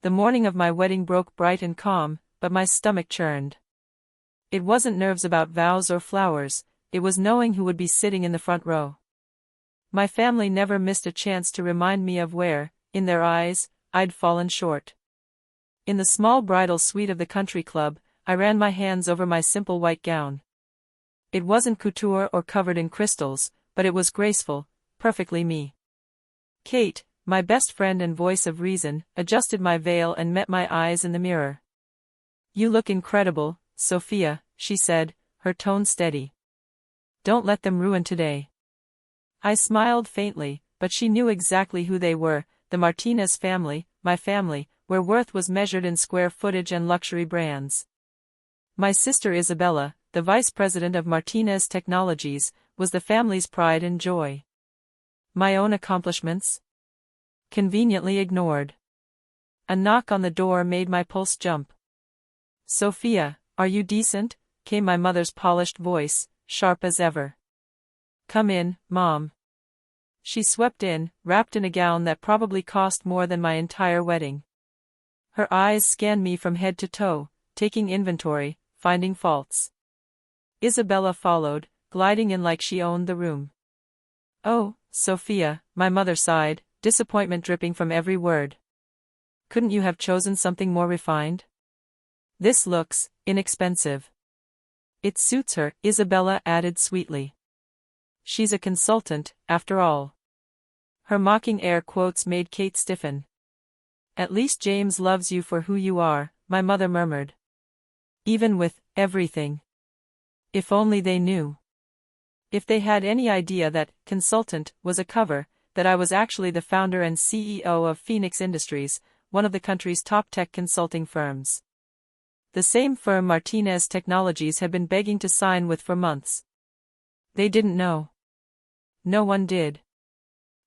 The morning of my wedding broke bright and calm, but my stomach churned. It wasn't nerves about vows or flowers, it was knowing who would be sitting in the front row. My family never missed a chance to remind me of where, in their eyes, I'd fallen short. In the small bridal suite of the country club, I ran my hands over my simple white gown. It wasn't couture or covered in crystals, but it was graceful, perfectly me. Kate, my best friend and voice of reason, adjusted my veil and met my eyes in the mirror. "You look incredible, Sophia," she said, her tone steady. "Don't let them ruin today." I smiled faintly, but she knew exactly who they were, the Martinez family, my family, where worth was measured in square footage and luxury brands. My sister Isabella, the vice president of Martinez Technologies, was the family's pride and joy. My own accomplishments? Conveniently ignored. A knock on the door made my pulse jump. "Sophia, are you decent?" came my mother's polished voice, sharp as ever. "Come in, Mom." She swept in, wrapped in a gown that probably cost more than my entire wedding. Her eyes scanned me from head to toe, taking inventory, finding faults. Isabella followed, gliding in like she owned the room. "Oh, Sophia," my mother sighed, disappointment dripping from every word. "Couldn't you have chosen something more refined? This looks inexpensive." "It suits her," Isabella added sweetly. "She's a consultant, after all." Her mocking air quotes made Kate stiffen. "At least James loves you for who you are," my mother murmured. "Even with everything." If only they knew. If they had any idea that consultant was a cover, that I was actually the founder and CEO of Phoenix Industries, one of the country's top tech consulting firms. The same firm Martinez Technologies had been begging to sign with for months. They didn't know. No one did.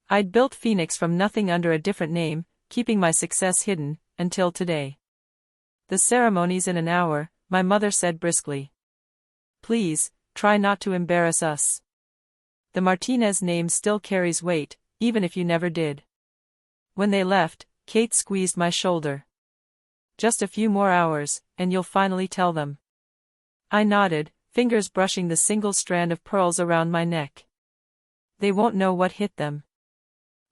I'd built Phoenix from nothing under a different name, keeping my success hidden, until today. "The ceremony's in an hour," my mother said briskly. "Please, try not to embarrass us. The Martinez name still carries weight, even if you never did." When they left, Kate squeezed my shoulder. "Just a few more hours, and you'll finally tell them." I nodded, fingers brushing the single strand of pearls around my neck. "They won't know what hit them."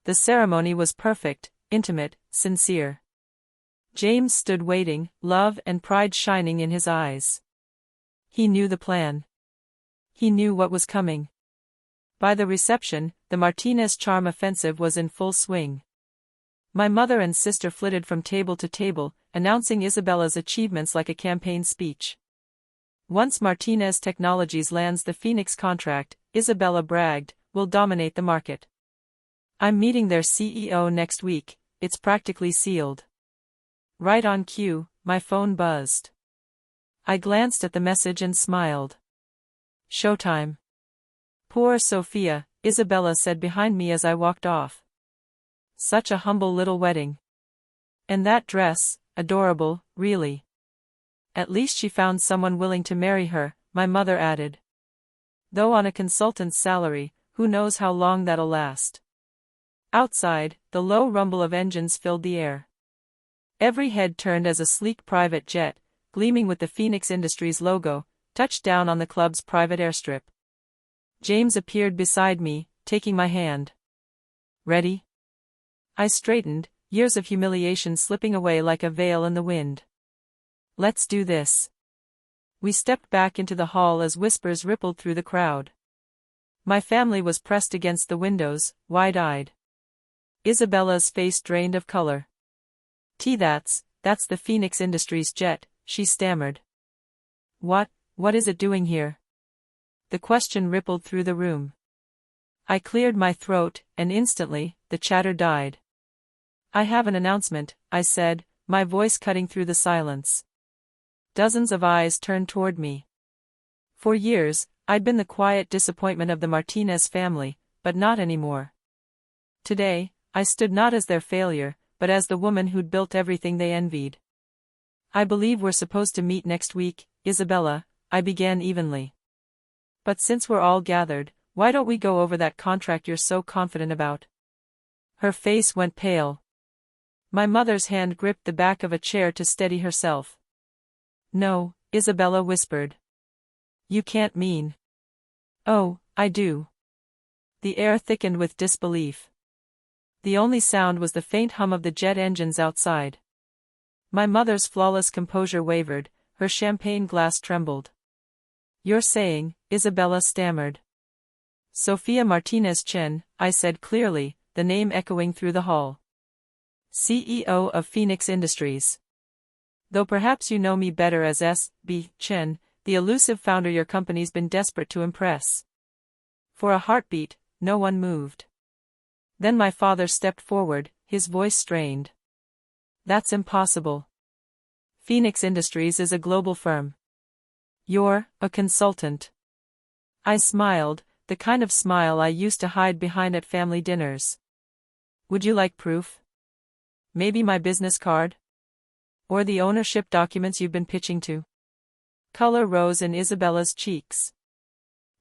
The ceremony was perfect, intimate, sincere. James stood waiting, love and pride shining in his eyes. He knew the plan. He knew what was coming. By the reception, the Martinez charm offensive was in full swing. My mother and sister flitted from table to table, announcing Isabella's achievements like a campaign speech. "Once Martinez Technologies lands the Phoenix contract," Isabella bragged, "we'll dominate the market. I'm meeting their CEO next week, it's practically sealed." Right on cue, my phone buzzed. I glanced at the message and smiled. "Showtime." "Poor Sophia," Isabella said behind me as I walked off. "Such a humble little wedding. And that dress, adorable, really." "At least she found someone willing to marry her," my mother added. "Though on a consultant's salary, who knows how long that'll last." Outside, the low rumble of engines filled the air. Every head turned as a sleek private jet, gleaming with the Phoenix Industries logo, touched down on the club's private airstrip. James appeared beside me, taking my hand. "Ready?" I straightened, years of humiliation slipping away like a veil in the wind. "Let's do this." We stepped back into the hall as whispers rippled through the crowd. My family was pressed against the windows, wide-eyed. Isabella's face drained of color. That's the Phoenix Industries jet," she stammered. What is it doing here?" The question rippled through the room. I cleared my throat, and instantly, the chatter died. "I have an announcement," I said, my voice cutting through the silence. Dozens of eyes turned toward me. For years, I'd been the quiet disappointment of the Martinez family, but not anymore. Today, I stood not as their failure, but as the woman who'd built everything they envied. "I believe we're supposed to meet next week, Isabella," I began evenly. "But since we're all gathered, why don't we go over that contract you're so confident about?" Her face went pale. My mother's hand gripped the back of a chair to steady herself. No, Isabella whispered. You can't mean. Oh, I do. The air thickened with disbelief. The only sound was the faint hum of the jet engines outside. My mother's flawless composure wavered, her champagne glass trembled. You're saying, Isabella stammered. Sophia Martinez Chen, I said clearly, the name echoing through the hall. CEO of Phoenix Industries. Though perhaps you know me better as S.B. Chen, the elusive founder your company's been desperate to impress. For a heartbeat, no one moved. Then my father stepped forward, his voice strained. That's impossible. Phoenix Industries is a global firm. You're a consultant. I smiled, the kind of smile I used to hide behind at family dinners. Would you like proof? Maybe my business card? Or the ownership documents you've been pitching to? Color rose in Isabella's cheeks.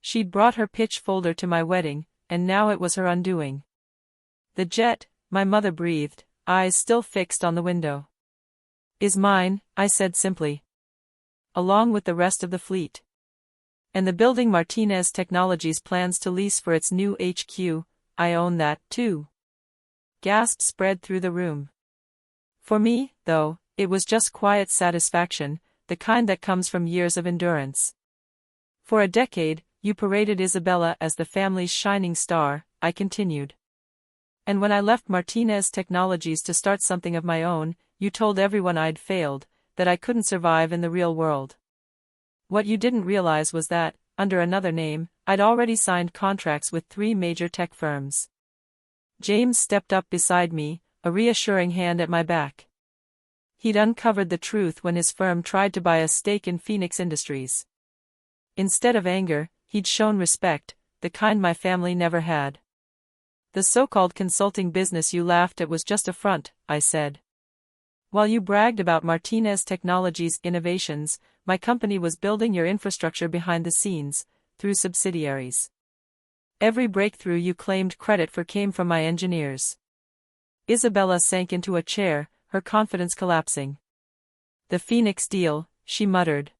She'd brought her pitch folder to my wedding, and now it was her undoing. The jet, my mother breathed, eyes still fixed on the window. Is mine, I said simply. Along with the rest of the fleet. And the building Martinez Technologies plans to lease for its new HQ, I own that, too. Gasps spread through the room. For me, though, it was just quiet satisfaction, the kind that comes from years of endurance. For a decade, you paraded Isabella as the family's shining star, I continued. And when I left Martinez Technologies to start something of my own, you told everyone I'd failed, that I couldn't survive in the real world. What you didn't realize was that, under another name, I'd already signed contracts with 3 major tech firms. James stepped up beside me, a reassuring hand at my back. He'd uncovered the truth when his firm tried to buy a stake in Phoenix Industries. Instead of anger, he'd shown respect, the kind my family never had. The so-called consulting business you laughed at was just a front, I said. While you bragged about Martinez Technologies' innovations, my company was building your infrastructure behind the scenes, through subsidiaries. Every breakthrough you claimed credit for came from my engineers. Isabella sank into a chair, her confidence collapsing. The Phoenix deal, she muttered.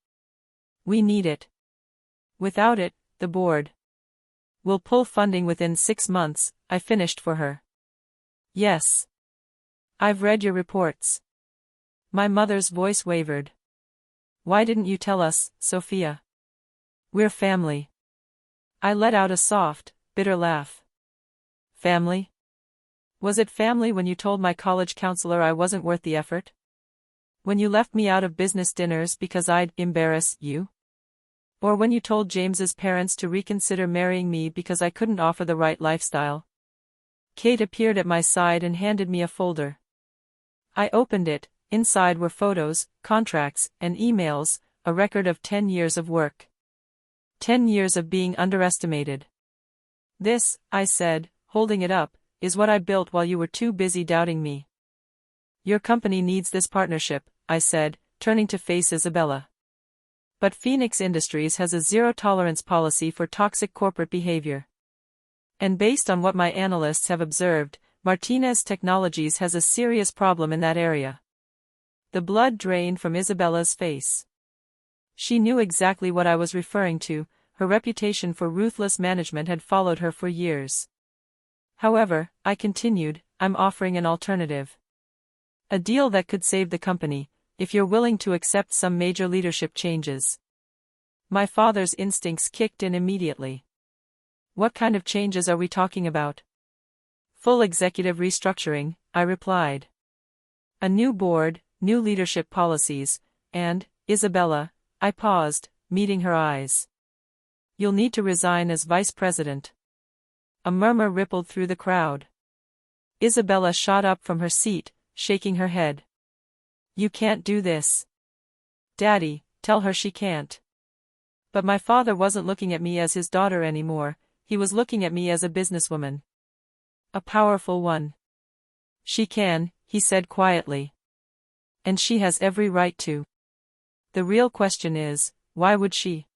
We need it. Without it, the board will pull funding within 6 months, I finished for her. Yes. I've read your reports. My mother's voice wavered. Why didn't you tell us, Sophia? We're family. I let out a soft, bitter laugh. Family? Was it family when you told my college counselor I wasn't worth the effort? When you left me out of business dinners because I'd embarrass you? Or when you told James's parents to reconsider marrying me because I couldn't offer the right lifestyle? Kate appeared at my side and handed me a folder. I opened it. Inside were photos, contracts, and emails, a record of 10 years of work. 10 years of being underestimated. This, I said, holding it up, is what I built while you were too busy doubting me. Your company needs this partnership, I said, turning to face Isabella. But Phoenix Industries has a zero-tolerance policy for toxic corporate behavior. And based on what my analysts have observed, Martinez Technologies has a serious problem in that area. The blood drained from Isabella's face. She knew exactly what I was referring to, her reputation for ruthless management had followed her for years. However, I continued, I'm offering an alternative. A deal that could save the company, if you're willing to accept some major leadership changes. My father's instincts kicked in immediately. What kind of changes are we talking about? Full executive restructuring, I replied. A new board, new leadership policies, and, Isabella, I paused, meeting her eyes. You'll need to resign as vice president. A murmur rippled through the crowd. Isabella shot up from her seat, shaking her head. You can't do this. Daddy, tell her she can't. But my father wasn't looking at me as his daughter anymore, he was looking at me as a businesswoman. A powerful one. She can, he said quietly. And she has every right to. The real question is, why would she?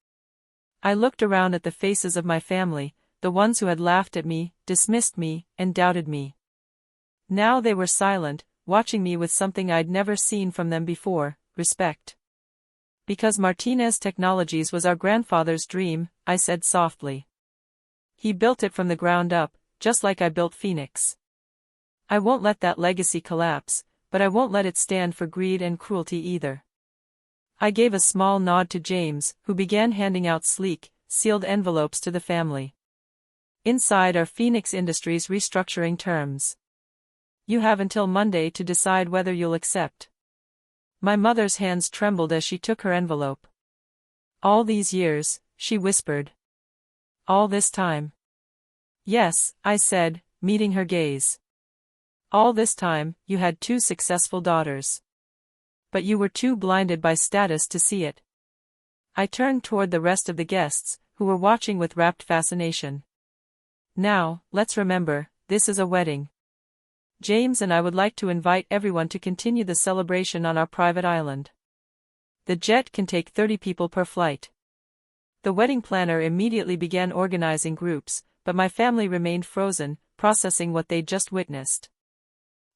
I looked around at the faces of my family, the ones who had laughed at me, dismissed me, and doubted me. Now they were silent, watching me with something I'd never seen from them before: respect. Because Martinez Technologies was our grandfather's dream, I said softly. He built it from the ground up, just like I built Phoenix. I won't let that legacy collapse, but I won't let it stand for greed and cruelty either. I gave a small nod to James, who began handing out sleek, sealed envelopes to the family. Inside are Phoenix Industries restructuring terms. You have until Monday to decide whether you'll accept. My mother's hands trembled as she took her envelope. All these years, she whispered. All this time. Yes, I said, meeting her gaze. All this time, you had 2 successful daughters. But you were too blinded by status to see it. I turned toward the rest of the guests, who were watching with rapt fascination. Now, let's remember, this is a wedding. James and I would like to invite everyone to continue the celebration on our private island. The jet can take 30 people per flight. The wedding planner immediately began organizing groups, but my family remained frozen, processing what they'd just witnessed.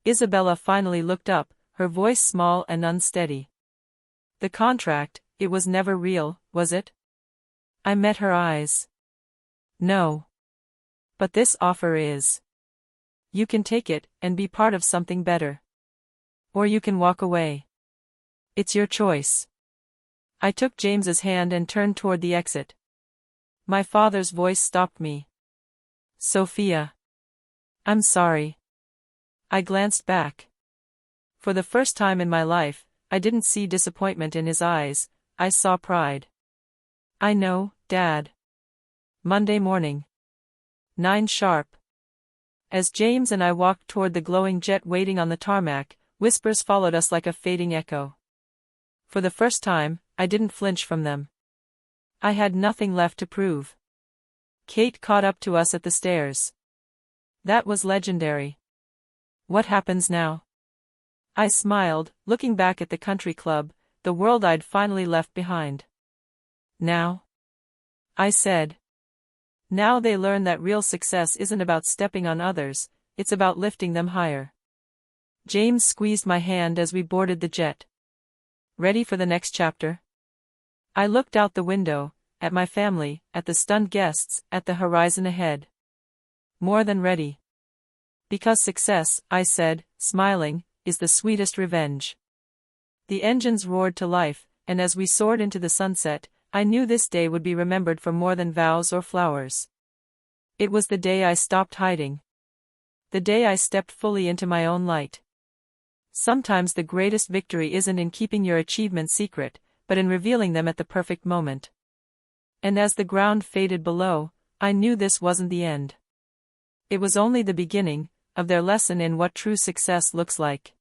Isabella finally looked up, her voice small and unsteady. The contract, it was never real, was it? I met her eyes. No. But this offer is. You can take it, and be part of something better. Or you can walk away. It's your choice. I took James's hand and turned toward the exit. My father's voice stopped me. Sophia. I'm sorry. I glanced back. For the first time in my life, I didn't see disappointment in his eyes, I saw pride. I know, Dad. Monday morning. 9 sharp. As James and I walked toward the glowing jet waiting on the tarmac, whispers followed us like a fading echo. For the first time, I didn't flinch from them. I had nothing left to prove. Kate caught up to us at the stairs. That was legendary. What happens now? I smiled, looking back at the country club, the world I'd finally left behind. Now? I said. Now they learn that real success isn't about stepping on others, it's about lifting them higher. James squeezed my hand as we boarded the jet. Ready for the next chapter? I looked out the window, at my family, at the stunned guests, at the horizon ahead. More than ready. Because success, I said, smiling, is the sweetest revenge. The engines roared to life, and as we soared into the sunset, I knew this day would be remembered for more than vows or flowers. It was the day I stopped hiding. The day I stepped fully into my own light. Sometimes the greatest victory isn't in keeping your achievements secret, but in revealing them at the perfect moment. And as the ground faded below, I knew this wasn't the end. It was only the beginning of their lesson in what true success looks like.